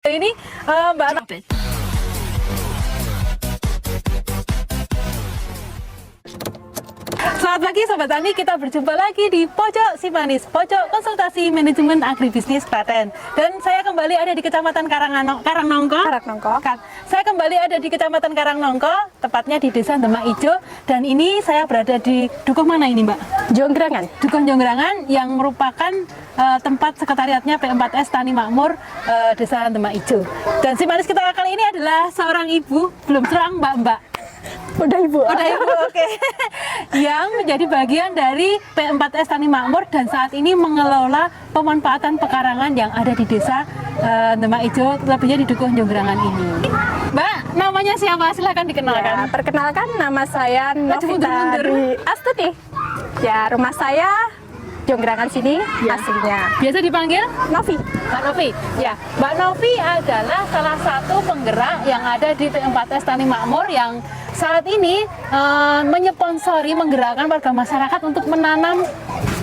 Ini Mbak Novi. Selamat pagi Sobat Tani, kita berjumpa lagi di Pojok Si Manis, Pojok Konsultasi Manajemen Agribisnis Klaten. Dan saya kembali ada di Kecamatan Karangnongko. Saya kembali ada di Kecamatan Karangnongko, tepatnya di Desa Demak Ijo. Dan ini saya berada di Dukuh mana ini Mbak? Jonggrangan. Dukuh Jonggrangan yang merupakan tempat sekretariatnya P4S Tani Makmur Desa Demak Ijo. Dan Si Manis kita kali ini adalah seorang ibu, belum serang mbak-mbak. Udah ibu, oke. Yang menjadi bagian dari P4S Tani Makmur dan saat ini mengelola pemanfaatan pekarangan yang ada di Desa Demak Ijo, lebihnya di Dukuh Jonggrangan ini. Mbak, namanya siapa? Silahkan dikenalkan. Ya, perkenalkan, nama saya Novita Astuti. Ya, rumah saya Jonggrangan sini ya. Aslinya. Biasa dipanggil Novi. Mbak Novi. Ya, Mbak Novi adalah salah satu penggerak yang ada di P4S Tani Makmur yang saat ini menyponsori, menggerakkan warga masyarakat untuk menanam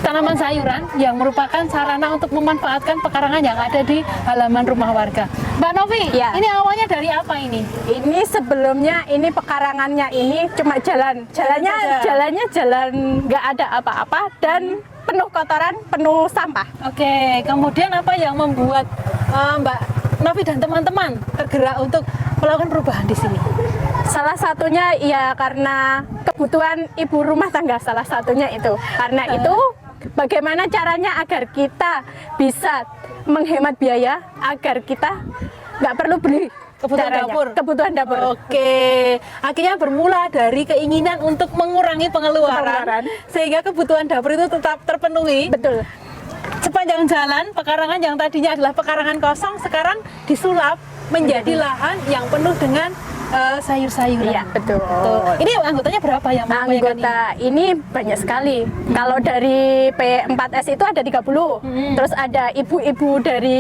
tanaman sayuran yang merupakan sarana untuk memanfaatkan pekarangan yang ada di halaman rumah warga. Mbak Novi, ya. Ini awalnya dari apa ini? Ini sebelumnya ini pekarangannya ini cuma jalannya jalan nggak ada apa-apa dan penuh kotoran, penuh sampah. Oke, kemudian apa yang membuat Mbak Novi dan teman-teman tergerak untuk melakukan perubahan di sini? Salah satunya ya karena kebutuhan ibu rumah tangga, salah satunya itu. Karena itu bagaimana caranya agar kita bisa menghemat biaya, agar kita nggak perlu beli kebutuhan dapur. Oke, akhirnya bermula dari keinginan untuk mengurangi pengeluaran. Sehingga kebutuhan dapur itu tetap terpenuhi. Betul. Sepanjang jalan pekarangan yang tadinya adalah pekarangan kosong sekarang disulap menjadi lahan yang penuh dengan sayur-sayuran. Iya, betul. Ini anggotanya berapa yang anggota ini banyak sekali. Kalau dari P4S itu ada 30. Terus ada ibu-ibu dari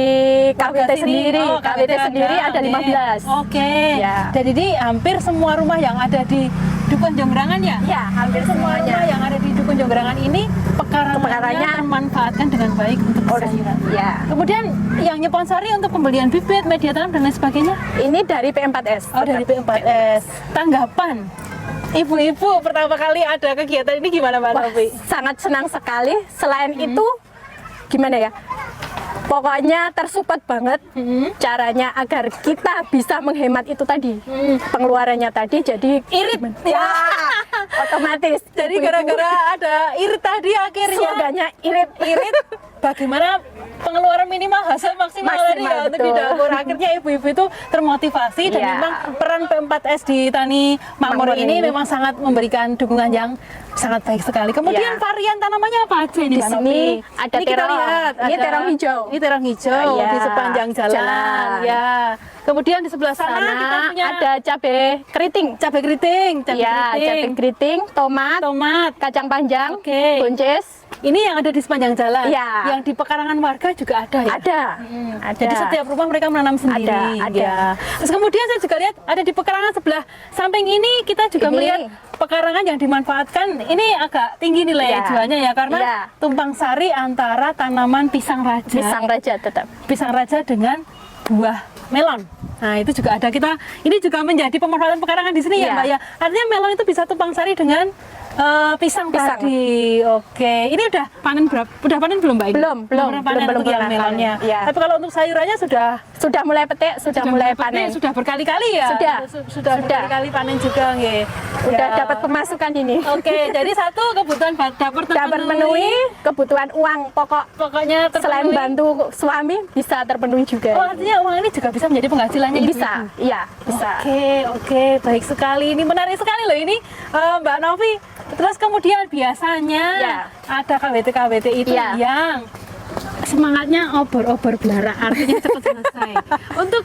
KWT sendiri. KWT sendiri ada 15. Oke. Ya. Jadi ini hampir semua rumah yang ada di Dukuh Jonggrangan ya? Ya, hampir semuanya. Rumah yang ada di Dukuh Jonggrangan ini pekarangannya termanfaatkan dengan baik untuk sayuran. Ya. Kemudian yang nyponsori untuk pembelian bibit, media tanam dan lain sebagainya? Ini dari P4S. Oh, dari P4S. Tanggapan ibu-ibu pertama kali ada kegiatan ini gimana Mbak Novi? Sangat senang sekali. Selain itu, gimana ya? Pokoknya tersupport banget caranya agar kita bisa menghemat itu tadi. Pengeluarannya tadi jadi irit. Ya. Otomatis. Jadi gara-gara ada irit tadi akhirnya slogannya irit. Bagaimana pengeluaran minimal hasil maksimal tadi ya untuk di dapur. Akhirnya ibu-ibu itu termotivasi dan memang peran P4S di Tani Makmur ini memang sangat memberikan dukungan yang sangat baik sekali. Kemudian varian tanamannya apa aja ini di sini? Ada ini kita lihat, ini terong hijau. Ini terong hijau di sepanjang jalan. Ya. Kemudian di sebelah sana kita punya ada cabai keriting. Cabai keriting, tomat, kacang panjang, buncis. Ini yang ada di sepanjang jalan. Ya. Yang di pekarangan warga juga ada ya? Ada. Jadi setiap rumah mereka menanam sendiri. Ada. Ya. Terus kemudian saya juga lihat ada di pekarangan sebelah samping ini kita juga melihat pekarangan yang dimanfaatkan. Ini agak tinggi nilai jualnya ya karena tumpang sari antara tanaman pisang raja tetap dengan buah melon. Nah itu juga ada, kita ini juga menjadi pemanfaatan pekarangan di sini ya Mbak ya. Artinya melon itu bisa tumpang sari dengan pisang tadi. Oke, ini udah panen belum Mbak ini? Belum untuk yang melonnya. Ya. Tapi kalau untuk sayurannya sudah mulai petik, sudah mulai panen. Sudah berkali-kali ya? Sudah berkali-kali panen juga nggih. Udah dapat pemasukan ini. Oke, jadi satu kebutuhan dapur terpenuhi, kebutuhan uang pokoknya terpenuhi. Selain bantu suami bisa terpenuhi juga. Oh, artinya uang ini juga bisa menjadi penghasilannya bisa. Iya, bisa. Oke, baik sekali. Ini menarik sekali loh ini Mbak Novi. Terus kemudian biasanya ada KWT itu yang semangatnya obor-obor belara, artinya cepat selesai. Untuk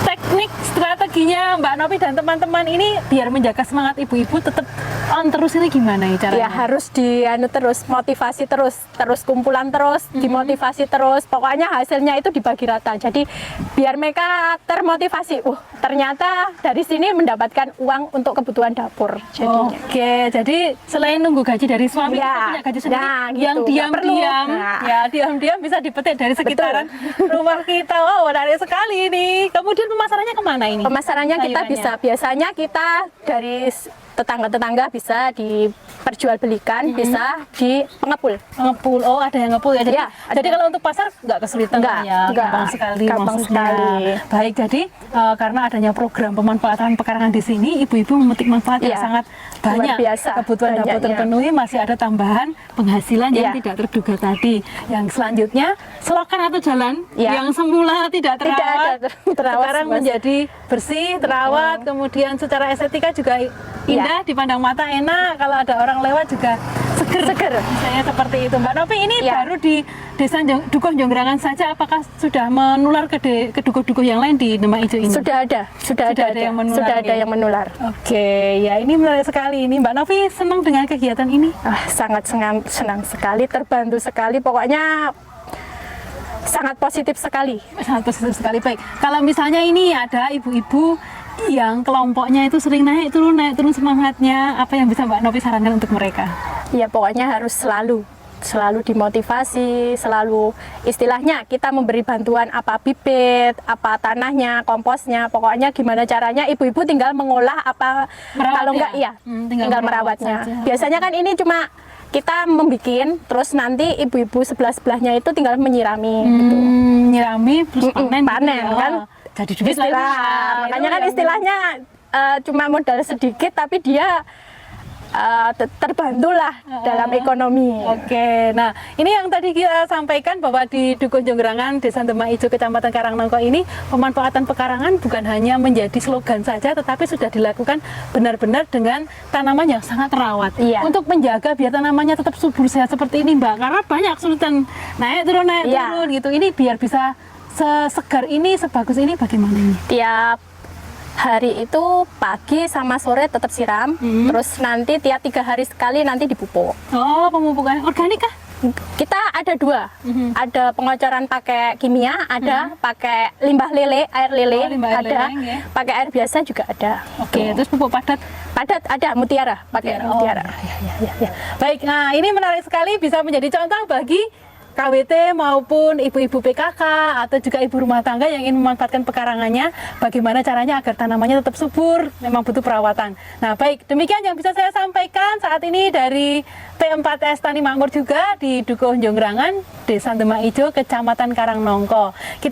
teknik strateginya Mbak Novi dan teman-teman ini biar menjaga semangat ibu-ibu tetap on terus ini gimana ya caranya? Ya harus terus, motivasi terus kumpulan terus, dimotivasi terus. Pokoknya hasilnya itu dibagi rata. Jadi biar mereka termotivasi. Ternyata dari sini mendapatkan uang untuk kebutuhan dapur. Jadinya. Oke, jadi selain nunggu gaji dari suami, kita punya gaji sendiri yang gitu. diam-diam, ya diam-diam bisa dipetik dari sekitaran rumah kita. Wow, menarik sekali ini. Kemudian pemasarannya kemana ini? Pemasarannya kita bisa, biasanya kita dari tetangga-tetangga bisa diperjualbelikan, bisa di pengepul. Pengepul, oh ada yang ngepul ya. Jadi, Ya, jadi kalau untuk pasar nggak kesulitan ya, gampang sekali gampang maksudnya. sekali. Baik, jadi karena adanya program pemanfaatan pekarangan di sini, ibu-ibu memetik manfaat yang Ya, sangat luar banyak. biasa, Kebutuhan dapur banyaknya. terpenuhi, masih ada tambahan penghasilan yang Ya. tidak terduga tadi. Yang selanjutnya, selokan atau jalan Ya. yang semula tidak Tidak terawat, ada terawat, sekarang Mas. menjadi bersih, terawat, kemudian secara estetika juga indah, dipandang mata enak, kalau ada orang lewat juga seger. Misalnya seperti itu. Mbak Novi, ini Ya. baru di Desa Dukuh Jonggrangan saja, apakah sudah menular ke dukuh-dukuh yang lain di Demak Ijo ini? Sudah ada yang menular. Sudah ada yang menular. Oke, ya ini menarik sekali ini. Mbak Novi senang dengan kegiatan ini? Sangat senang sekali, terbantu sekali. Pokoknya sangat positif sekali. Sangat positif sekali. Baik, kalau misalnya ini ada ibu-ibu yang kelompoknya itu sering naik turun semangatnya, apa yang bisa Mbak Novi sarankan untuk mereka? Ya pokoknya harus selalu dimotivasi, selalu istilahnya kita memberi bantuan apa bibit, apa tanahnya, komposnya, pokoknya gimana caranya ibu-ibu tinggal mengolah apa, kalau enggak tinggal merawatnya. saja. Biasanya kan ini cuma kita membikin, terus nanti ibu-ibu sebelah-sebelahnya itu tinggal menyirami gitu. Nyirami terus panen gitu ya. kan Jadi duit istilah, lah. makanya Itu kan yang- istilahnya cuma modal sedikit tapi dia terbantulah dalam ekonomi. Oke, nah ini yang tadi kita sampaikan bahwa di Dukuh Jonggrangan, Desa Demak Ijo, Kecamatan Karangnongko ini pemanfaatan pekarangan bukan hanya menjadi slogan saja, tetapi sudah dilakukan benar-benar dengan tanaman yang sangat terawat. Iya. Untuk menjaga biar tanamannya tetap subur sehat seperti ini, Mbak, karena banyak kesulitan naik turun Iya. gitu. Ini biar bisa sesegar ini, sebagus ini, bagaimana ini? Tiap hari itu pagi sama sore tetap siram, terus nanti tiap 3 hari sekali nanti dipupuk. Oh, pemupukan organik kah? Kita ada 2, ada pengocoran pakai kimia, ada pakai limbah lele, air lele, Oh, limbah air ada lele, ya. pakai air biasa juga ada. Oke, terus pupuk padat. Padat ada mutiara, pakai mutiara. Ya. Baik, nah ini menarik sekali, bisa menjadi contoh bagi KWT maupun ibu-ibu PKK atau juga ibu rumah tangga yang ingin memanfaatkan pekarangannya, bagaimana caranya agar tanamannya tetap subur, memang butuh perawatan. Nah baik, demikian yang bisa saya sampaikan saat ini dari P4S Tani Makmur juga di Dukuh Jonggrangan, Desa Demak Ijo, Kecamatan Karangnongko. Kita